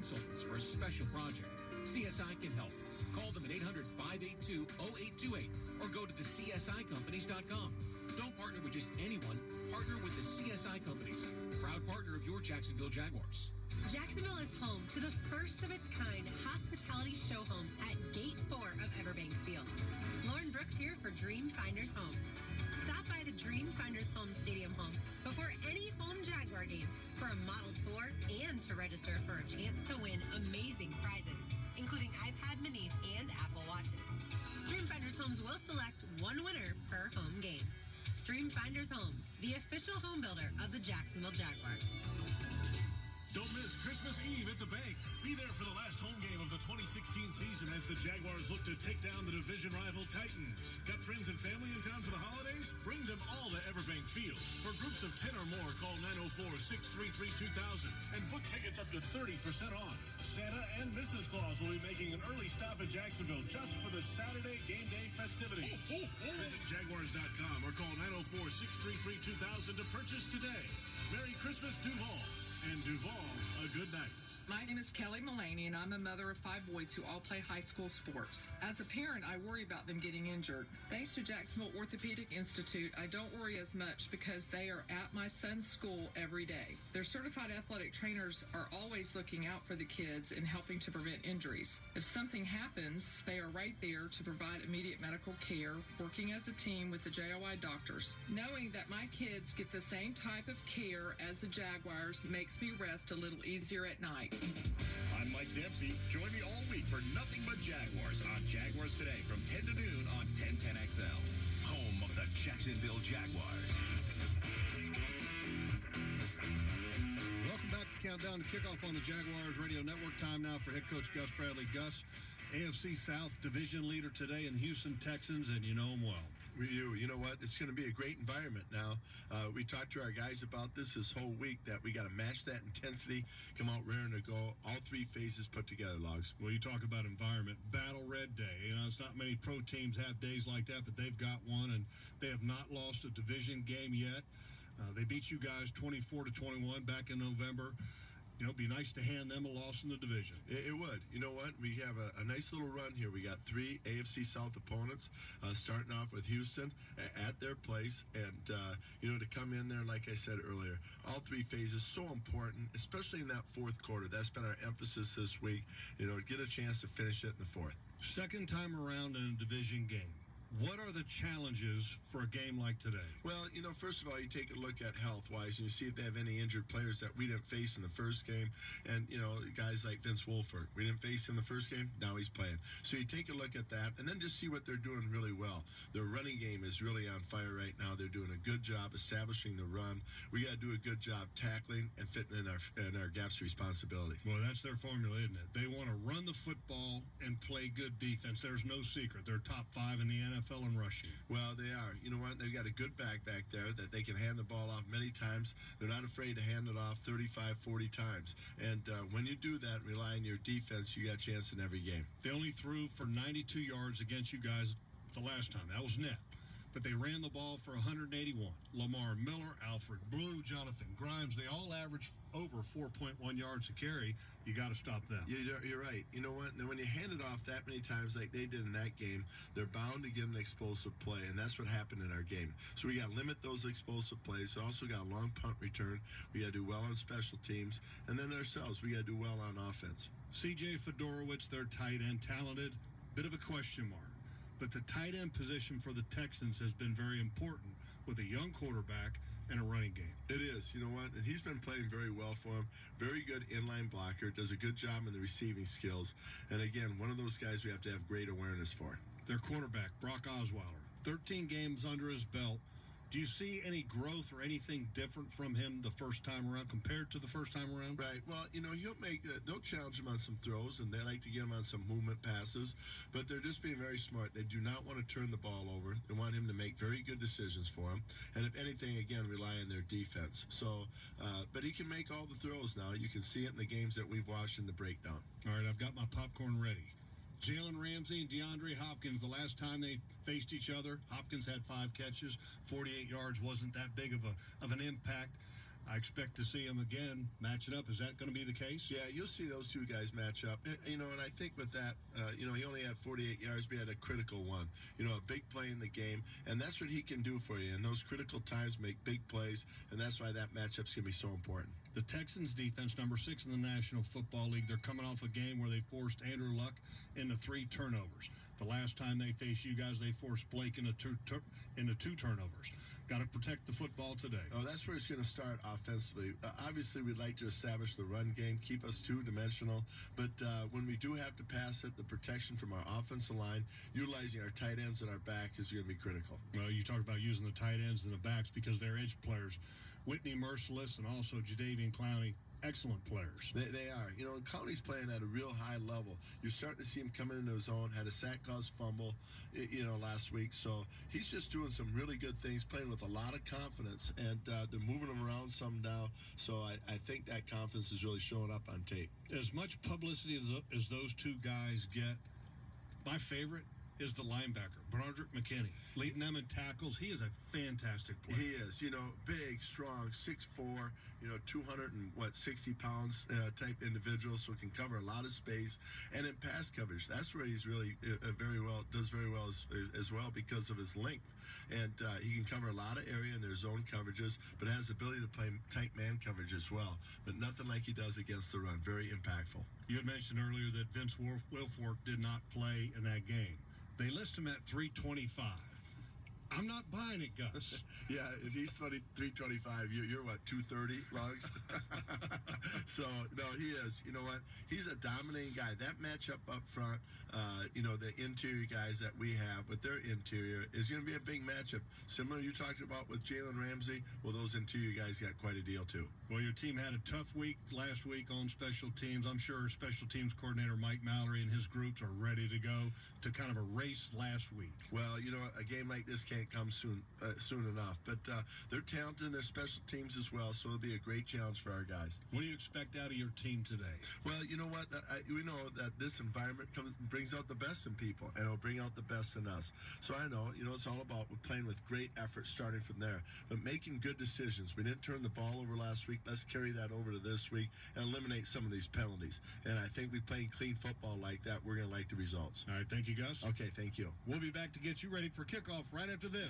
consultants for a special project, CSI can help. Call them at 800-582-0828 or go to the CSIcompanies.com. Don't partner with just anyone. Partner with the CSI Companies, proud partner of your Jacksonville Jaguars. Jacksonville is home to the first of its kind hospitality show home at Gate 4 of Everbank Field. Lauren Brooks here for Dream Finders Home. Stop by the Dream Finders Home Stadium home before any home Jaguar game for a model tour and to register for a chance to win amazing prizes, including iPad minis and Apple Watches. Dream Finders Homes will select one winner per home game. Dream Finders Homes, the official home builder of the Jacksonville Jaguars. Don't miss Christmas Eve at the bank. Be there for the last home game of the 2016 season as the Jaguars look to take down the division rival Titans. Got friends and family in town for the holidays? Bring them all to Everbank Field. For groups of 10 or more, call 904-633-2000 and book tickets up to 30% off. Santa and Mrs. Claus will be making an early stop at Jacksonville just for the Saturday game day festivities. Visit Jaguars.com or call 904-633-2000 to purchase today. Merry Christmas, Duval. And Duval, a good night. My name is Kelly Mullaney, and I'm a mother of 5 boys who all play high school sports. As a parent, I worry about them getting injured. Thanks to Jacksonville Orthopedic Institute, I don't worry as much because they are at my son's school every day. Their certified athletic trainers are always looking out for the kids and helping to prevent injuries. If something happens, they are right there to provide immediate medical care, working as a team with the JOI doctors. Knowing that my kids get the same type of care as the Jaguars makes me rest a little easier at night. I'm Mike Dempsey. Join me all week for Nothing But Jaguars on Jaguars Today from 10 to noon on 1010XL, home of the Jacksonville Jaguars. Welcome back to Countdown to Kickoff on the Jaguars Radio Network. Time now for head coach Gus Bradley. Gus, AFC South division leader today in the Houston Texans, and you know them well. We do. You know what? It's going to be a great environment now. We talked to our guys about this whole week, that we got to match that intensity, come out raring to go, all 3 phases put together, Logs. Well, you talk about environment, Battle Red Day. You know, it's not many pro teams have days like that, but they've got one, and they have not lost a division game yet. They beat you guys 24-21 back in November. You know, it'd be nice to hand them a loss in the division. It would. You know what? We have a nice little run here. We got 3 AFC South opponents, starting off with Houston at their place. And, you know, to come in there, like I said earlier, all 3 phases, so important, especially in that 4th quarter. That's been our emphasis this week, you know, get a chance to finish it in the 4th. Second time around in a division game. What are the challenges for a game like today? Well, you know, first of all, you take a look at health-wise, and you see if they have any injured players that we didn't face in the first game. And, you know, guys like Vince Wolford, we didn't face him the first game, now he's playing. So you take a look at that, and then just see what they're doing really well. Their running game is really on fire right now. They're doing a good job establishing the run. We got to do a good job tackling and fitting in our gaps of responsibility. Well, that's their formula, isn't it? They want to run the football and play good defense. There's no secret. They're top 5 in the NFL in rushing. Well, they are. You know what? They've got a good back there that they can hand the ball off many times. They're not afraid to hand it off 35, 40 times. And when you do that, rely on your defense, you got a chance in every game. They only threw for 92 yards against you guys the last time. That was net. But they ran the ball for 181. Lamar Miller, Alfred Blue, Jonathan Grimes, they all averaged over 4.1 yards a carry. You got to stop them. You're right. You know what? And when you hand it off that many times like they did in that game, they're bound to get an explosive play, and that's what happened in our game. So we got to limit those explosive plays. We also got a long punt return. We got to do well on special teams. And then ourselves, we got to do well on offense. C.J. Fedorowicz, their tight end, talented. Bit of a question mark. But the tight end position for the Texans has been very important with a young quarterback and a running game. It is. You know what? And he's been playing very well for him. Very good inline blocker. Does a good job in the receiving skills. And again, one of those guys we have to have great awareness for. Their quarterback, Brock Osweiler, 13 games under his belt. Do you see any growth or anything different from him the first time around compared to the first time around? Right. Well, you know, they'll challenge him on some throws, and they like to get him on some movement passes, but they're just being very smart. They do not want to turn the ball over. They want him to make very good decisions for him, and if anything, again, rely on their defense. So, but he can make all the throws now. You can see it in the games that we've watched in the breakdown. All right, I've got my popcorn ready. Jalen Ramsey and DeAndre Hopkins, the last time they faced each other, Hopkins had 5 catches, 48 yards, wasn't that big of an impact. I expect to see them again matching up. Is that going to be the case? Yeah, you'll see those two guys match up. And I think with that, he only had 48 yards, but he had a critical one. A big play in the game, and that's what he can do for you. And those critical times make big plays, and that's why that matchup's going to be so important. The Texans defense, number 6 in the National Football League, they're coming off a game where they forced Andrew Luck into 3 turnovers. The last time they faced you guys, they forced Blake into two turnovers. Got to protect the football today. Oh, that's where it's going to start offensively. Obviously, we'd like to establish the run game, keep us two-dimensional. But when we do have to pass it, the protection from our offensive line, utilizing our tight ends and our back is going to be critical. Well, you talk about using the tight ends and the backs because they're edge players. Whitney Merciless and also Jadeveon Clowney, excellent players. They are. And Clowney's playing at a real high level. You're starting to see him coming into his own, had a sack caused fumble, last week. So he's just doing some really good things, playing with a lot of confidence, and they're moving him around some now. So I think that confidence is really showing up on tape. As much publicity as those two guys get, my favorite is the linebacker, Broderick McKinney. Leading them in tackles, he is a fantastic player. He is, big, strong, 6'4", 260 pounds type individual, so can cover a lot of space. And in pass coverage, that's where he's really does very well as well because of his length. And he can cover a lot of area in their zone coverages, but has the ability to play tight man coverage as well. But nothing like he does against the run. Very impactful. You had mentioned earlier that Vince Wilfork did not play in that game. They list him at 325. I'm not buying it, Gus. Yeah, if he's 325, you're what, 230 lugs? So, no, he is. You know what? He's a dominating guy. That matchup up front, the interior guys that we have with their interior is going to be a big matchup. Similar you talked about with Jalen Ramsey. Well, those interior guys got quite a deal, too. Well, your team had a tough week last week on special teams. I'm sure special teams coordinator Mike Mallory and his groups are ready to go to kind of erase last week. Well, a game like this can't come soon enough. But they're talented in their special teams as well, so it'll be a great challenge for our guys. What do you expect out of your team today? Well, you know what? We know that this environment brings out the best in people, and it'll bring out the best in us. So I know, it's all about playing with great effort starting from there, but making good decisions. We didn't turn the ball over last week. Let's carry that over to this week and eliminate some of these penalties. And I think we playing clean football like that, we're going to like the results. All right, thank you, Gus. Okay, thank you. We'll be back to get you ready for kickoff right after this.